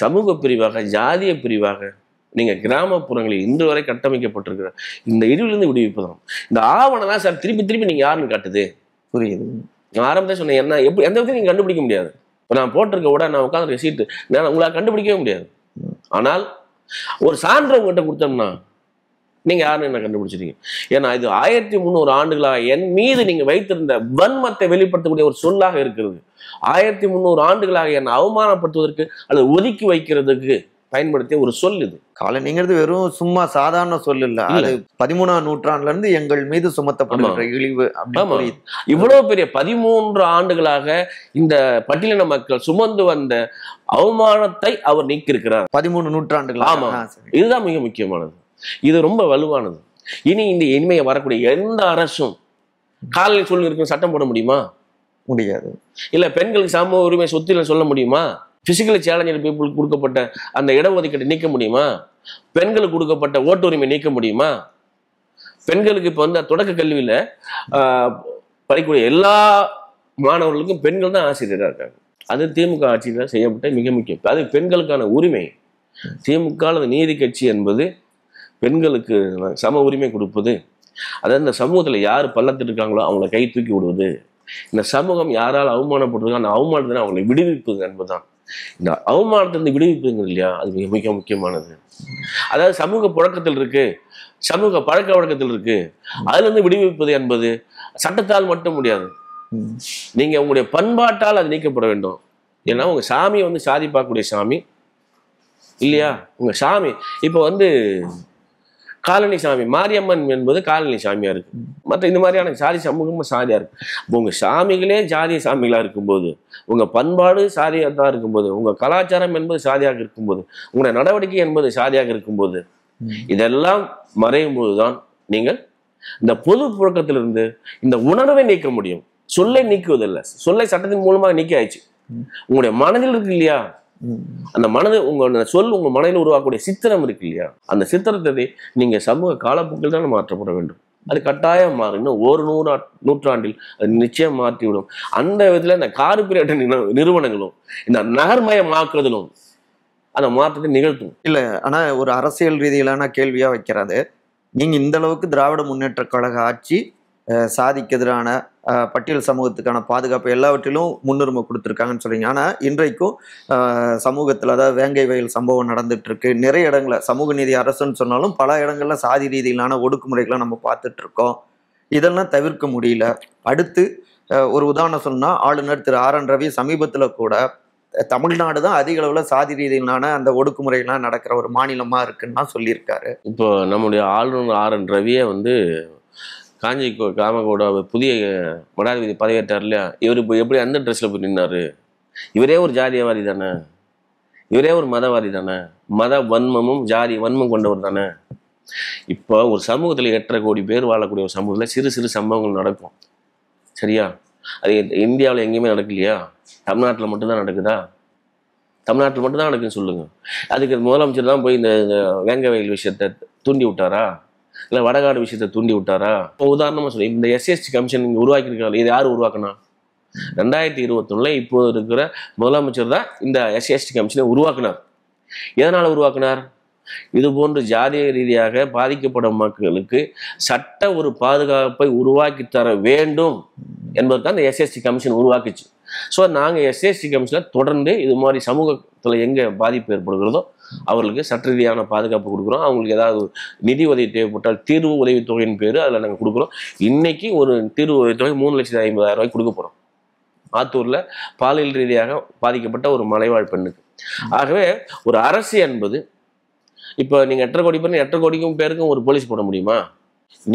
சமூக பிரிவாக, ஜாதிய பிரிவாக நீங்க கிராமப்புறங்களில் இன்று வரை கட்டமைக்கப்பட்டிருக்கிற இந்த இழிவிலிருந்து விடுவிப்பதும் இந்த ஆவணம் தான் சார் திருப்பி திருப்பி நீங்க யாருன்னு காட்டுது. புரியுது. நான் ஆரம்பத்தை சொன்னேன், என்ன எப்படி எந்த விதத்தையும் நீங்க கண்டுபிடிக்க முடியாது. இப்போ நான் போட்டிருக்க விட நான் உட்காந்துருக்க சீட்டு நான் உங்களால் கண்டுபிடிக்கவே முடியாது. ஆனால் ஒரு சான்று உங்ககிட்ட கொடுத்தோம்னா நீங்க யாருன்னு என்ன கண்டுபிடிச்சிருக்கீங்க. ஏன்னா இது 1300 ஆண்டுகளாக என் மீது நீங்க வைத்திருந்த வன்மத்தை வெளிப்படுத்தக்கூடிய ஒரு சொல்லாக இருக்கிறது. 1300 ஆண்டுகளாக என்னை அவமானப்படுத்துவதற்கு அல்லது ஒதுக்கி வைக்கிறதுக்கு பயன்படுத்திய ஒரு சொல் இது. காலனிங்கிறது வெறும் சும்மா சாதாரண சொல் இல்ல, அது 13ஆம் நூற்றாண்டுல இருந்து எங்கள் மீது சுமத்தப்படுகிற இழிவு. இவ்வளவு பெரிய 13 ஆண்டுகளாக இந்த பட்டியலின மக்கள் சுமந்து வந்த அவமானத்தை அவர் நீக்கியிருக்கிறார். 13 நூற்றாண்டுகள். ஆமா, இதுதான் மிக முக்கியமானது. இது ரொம்ப வலுவானது. இனிமையை வரக்கூடிய எந்த அரசும் காலனி சொல்லி இருக்கும் சட்டம் போட முடியுமா? முடியாது. இல்ல பெண்களுக்கு சம உரிமை சொத்துல சொல்ல முடியுமா? பிசிக்கலி சேலஞ்சர் பீப்புளுக்கு கொடுக்கப்பட்ட அந்த இடஒதுக்கீட்டை நீக்க முடியுமா? பெண்களுக்கு கொடுக்கப்பட்ட ஓட்டுரிமை நீக்க முடியுமா? பெண்களுக்கு இப்போ தொடக்க கல்வியில படிக்கக்கூடிய எல்லா மாணவர்களுக்கும் பெண்கள் தான் ஆசிரியராக இருக்காங்க. அது திமுக ஆட்சியில் செய்யப்பட்ட மிக முக்கியம். அது பெண்களுக்கான உரிமை. திமுக நீதி கட்சி என்பது பெண்களுக்கு சம உரிமை கொடுப்பது. அதாவது இந்த சமூகத்தில் யார் பள்ளத்தில் இருக்காங்களோ அவங்கள கை தூக்கி விடுவது. இந்த சமூகம் யாரால் அவமானப்பட்டிருக்கோ அந்த அவமானத்தை அவங்களை விடுவிப்பது என்பதுதான். இந்த அவமானத்திலிருந்து விடுவிப்புங்க இல்லையா, அது மிக மிக முக்கியமானது. அதாவது சமூக புழக்கத்தில் இருக்கு, சமூக பழக்க வழக்கத்தில் இருக்கு, அதுல இருந்து விடுவிப்பது என்பது சட்டத்தால் மட்டும் முடியாது. நீங்க உங்களுடைய பண்பாட்டால் அது நீக்கப்பட வேண்டும். ஏன்னா உங்க சாமி சாதி பார்க்கக்கூடிய சாமி இல்லையா, உங்க சாமி இப்போ காலனி சாமி, மாரியம்மன் என்பது காலனி சாமியா இருக்கு. மற்ற இந்த மாதிரியான சாதி சமூகமும் சாதியா இருக்கு. உங்க சாமிகளே ஜாதிய சாமிகளா இருக்கும்போது, உங்க பண்பாடு சாதியாக இருக்கும்போது, உங்க கலாச்சாரம் என்பது சாதியாக இருக்கும்போது, உங்களுடைய நடவடிக்கை என்பது சாதியாக இருக்கும்போது, இதெல்லாம் மறையும் போதுதான் நீங்கள் இந்த பொது புழக்கத்திலிருந்து இந்த உணர்வை நீக்க முடியும். சொல்லை நீக்குவதில்லை, சொல்லை சட்டத்தின் மூலமாக நீக்கி ஆயிடுச்சு. உங்களுடைய மனதில் இருக்கு இல்லையா, அந்த மனது உங்க சொல் உங்க மனதில் உருவாக்கக்கூடிய சித்திரம் இருக்கு இல்லையா, அந்த சித்திரத்தை நீங்க சமூக காலப்போக்கில் தான் மாற்றப்பட வேண்டும். அது கட்டாயம் மாறும். இன்னும் ஒரு நூற்றாண்டில் அது நிச்சயம் மாற்றிவிடும். அந்த விதத்துல இந்த கார்ப்பரேட் நிறுவனங்களும் இந்த நகர்மயமாக்குறதிலும் அந்த மாற்றத்தை நிகழ்த்தும். இல்ல, ஆனா ஒரு அரசியல் ரீதியிலான கேள்வியா வைக்கிறது, நீங்க இந்த அளவுக்கு திராவிட முன்னேற்ற கழக ஆட்சி சாதிக்கு எதிரான பட்டியல் சமூகத்துக்கான பாதுகாப்பு எல்லாவற்றிலும் முன்னுரிமை கொடுத்துருக்காங்கன்னு சொல்றீங்க. ஆனா இன்றைக்கும் சமூகத்துல, அதாவது வேங்கை வயல் சம்பவம் நடந்துட்டு இருக்கு. நிறைய இடங்கள்ல சமூக நீதி அரசுன்னு சொன்னாலும் பல இடங்கள்ல சாதி ரீதியிலான ஒடுக்குமுறைகளை நம்ம பார்த்துட்டு இருக்கோம். இதெல்லாம் தவிர்க்க முடியல. அடுத்து ஒரு உதாரணம் சொன்னா, ஆளுநர் திரு ஆர் என் ரவி சமீபத்துல கூட தமிழ்நாடு தான் அதிக அளவுல சாதி ரீதியிலான அந்த ஒடுக்குமுறைகள்லாம் நடக்கிற ஒரு மாநிலமா இருக்குன்னு சொல்லியிருக்காரு. இப்போ நம்முடைய ஆளுநர் ஆர் என் ரவியே காஞ்சி காமகோட புதிய மடாதிபதி பதவியேற்றார் இல்லையா, இவர் இப்போ எப்படி அந்த ட்ரெஸ்ல போய் நின்னாரு? இவரே ஒரு ஜாதியவாதி தானே, இவரே ஒரு மதவாதி தானே, மத வன்மமும் ஜாதி வன்மம் கொண்டவர் தானே. இப்போ ஒரு சமூகத்தில் 8.5 கோடி பேர் வாழக்கூடிய ஒரு சமூகத்தில் சிறு சிறு சம்பவங்கள் நடக்கும், சரியா? அது இந்தியாவில் எங்கேயுமே நடக்கலையா? தமிழ்நாட்டில் மட்டும்தான் நடக்குதா? தமிழ்நாட்டில் மட்டும்தான் நடக்குன்னு சொல்லுங்க. அதுக்கு முதலமைச்சர் தான் போய் இந்த வேங்கை வயல் விஷயத்தை தூண்டி விட்டாரா, இல்லை வடகாடு விஷயத்தை தூண்டி விட்டாரா? இப்போ உதாரணமாக சொல்லி இந்த எஸ்சிஎஸ்டி கமிஷன் இங்கே உருவாக்கியிருக்காங்க. இது யார் உருவாக்கினா? 2021 இப்போ இருக்கிற முதலமைச்சர் தான் இந்த எஸ்சிஎஸ்டி கமிஷனை உருவாக்கினார். எதனால் உருவாக்கினார்? இது போன்று ஜாதிய ரீதியாக பாதிக்கப்படும் மக்களுக்கு சட்ட ஒரு பாதுகாப்பை உருவாக்கி தர வேண்டும் என்பது தான் இந்த எஸ்சிஎஸ்டி கமிஷன் உருவாக்குச்சு. ஸோ நாங்கள் எஸ்சிஎஸ்டி கமிஷனில் தொடர்ந்து இது மாதிரி சமூகத்தில் எங்கே பாதிப்பு ஏற்படுகிறதோ அவர்களுக்கு சட்ட ரீதியான பாதுகாப்பு கொடுக்குறோம். அவங்களுக்கு ஏதாவது நிதி உதவி தேவைப்பட்டால் தீர்வு உதவித்தொகையின் பேர் அதில் நாங்கள் கொடுக்குறோம். இன்னைக்கு ஒரு தீர்வு உதவித்தொகை 3,50,000 ரூபாய்க்கு கொடுக்க போகிறோம். ஆத்தூரில் பாலியல் ரீதியாக பாதிக்கப்பட்ட ஒரு மலைவாழ் பெண்ணுக்கு. ஆகவே ஒரு அரசு என்பது, இப்போ நீங்கள் 8.5 கோடி பேர் 8.5 கோடிக்கும் பேருக்கும் ஒரு போலீஸ் போட முடியுமா?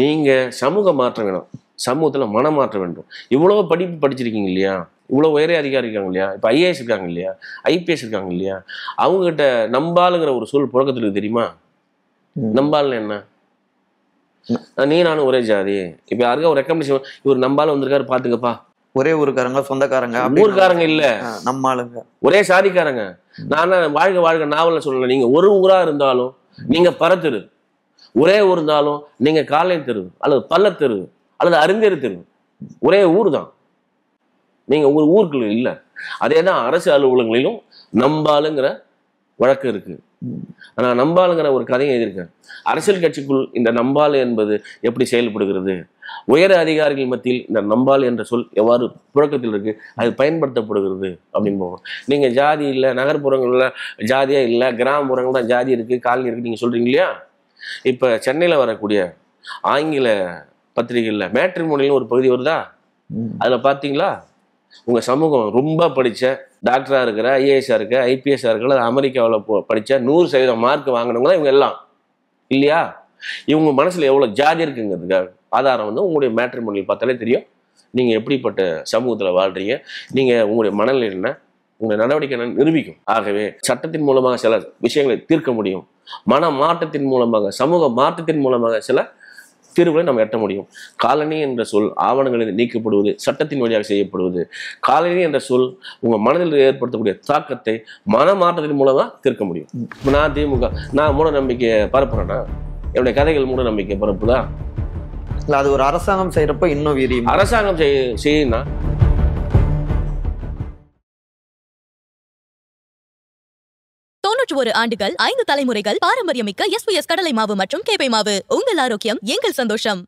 நீங்கள் சமூக மாற்றம் வேணும், சமூகத்தில் மனமாற்ற வேண்டும். இவ்வளோ படிப்பு படிச்சிருக்கீங்க இல்லையா, இவ்வளோ உயரிய அதிகாரி இருக்காங்க இல்லையா, இப்போ ஐஏஎஸ் இருக்காங்க இல்லையா, ஐபிஎஸ் இருக்காங்க இல்லையா, அவங்ககிட்ட நம்பாளுங்கிற ஒரு சொல் புழக்கத்துக்கு தெரியுமா? நம்பாள்னு என்ன? நீ நானும் ஒரே ஜாதி. இப்போ யாருக்கா ஒரு ரெக்கமெண்டேஷன், இவர் நம்பால வந்திருக்காரு பாத்துக்கப்பா, ஒரே ஊருக்காரங்க, சொந்தக்காரங்க, ஊருக்காரங்க இல்ல, நம்ம ஆளுங்க, ஒரே சாதிக்காரங்க. நான் வாழ்க வாழ்க நாவல சொல்லல. நீங்க ஒரு ஊரா இருந்தாலும் நீங்க பரத்தெரு, ஒரே ஊர் இருந்தாலும் நீங்க காலை தெரு அல்லது பள்ளத்தெரு அல்லது அறிஞர் தெரு, ஒரே ஊர் தான். நீங்க ஒரு ஊருக்குள்ள இல்லை. அதே தான் அரசு அலுவலகங்களிலும் நம்பாளுங்கிற வழக்கு இருக்கு. ஆனா நம்பாளுங்கிற ஒரு கதையை எழுதியிருக்கேன். அரசியல் கட்சிக்குள் இந்த நம்பாள் என்பது எப்படி செயல்படுகிறது, உயர அதிகாரிகள் மத்தியில் இந்த நம்பாள் என்ற சொல் எவ்வாறு புழக்கத்தில் இருக்கு, அது பயன்படுத்தப்படுகிறது அப்படின்னு போவோம். நீங்க ஜாதி இல்லை, நகர்ப்புறங்கள்ல ஜாதியா இல்லை, கிராமப்புறங்கள் தான் ஜாதி இருக்கு, காலனி இருக்கு நீங்க சொல்றீங்க இல்லையா. இப்ப சென்னையில வரக்கூடிய ஆங்கில பத்திரிகைகள்ல மேட்ரிமோனியல்னு ஒரு பகுதி வருதா, அதுல பாத்தீங்களா? உங்க சமூகம் ரொம்ப படிச்ச டாக்டரா இருக்கிற, ஐஏஎஸ்ஆ இருக்க, ஐபிஎஸ்ஆ இருக்கிற, அமெரிக்காவில் படிச்ச 100% மார்க் வாங்கினவங்க தான் இவங்க எல்லாம் இல்லையா. இவங்க மனசுல எவ்வளவு ஜாதி இருக்குங்கிறதுக்காக ஆதாரம் உங்களுடைய மேட்ரிமோனியல் பார்த்தாலே தெரியும். நீங்க எப்படிப்பட்ட சமூகத்துல வாழ்றீங்க, நீங்க உங்களுடைய மனநிலை என்ன, உங்களுடைய நடவடிக்கை என்ன நிரூபிக்கும். ஆகவே சட்டத்தின் மூலமாக சில விஷயங்களை தீர்க்க முடியும். மன மாற்றத்தின் மூலமாக, சமூக மாற்றத்தின் மூலமாக சில தீர்வுகளை நம்ம எட்ட முடியும். காலனி என்ற சொல் ஆவணங்களில் நீக்கப்படுவது, சட்டத்தின் வழியாக செய்யப்படுவது. காலனி என்ற சொல் உங்க மனதில் ஏற்படுத்தக்கூடிய தாக்கத்தை மன மாற்றத்தின் மூலமா தீர்க்க முடியும். இப்போ நான் திமுக, நான் மூட நம்பிக்கை பரப்புறேன்னா என்னுடைய கதைகள் மூட நம்பிக்கை பரப்புதா? இல்ல, அது ஒரு அரசாங்கம் செய்யறப்ப இன்னும் வீரியம். அரசாங்கம் செய்யுன்னா 91 ஆண்டுகள், 5 தலைமுறைகள், பாரம்பரியமிக்க SYS கடலை மாவு மற்றும் கேப்பை மாவு. உங்கள் ஆரோக்கியம் எங்கள் சந்தோஷம்.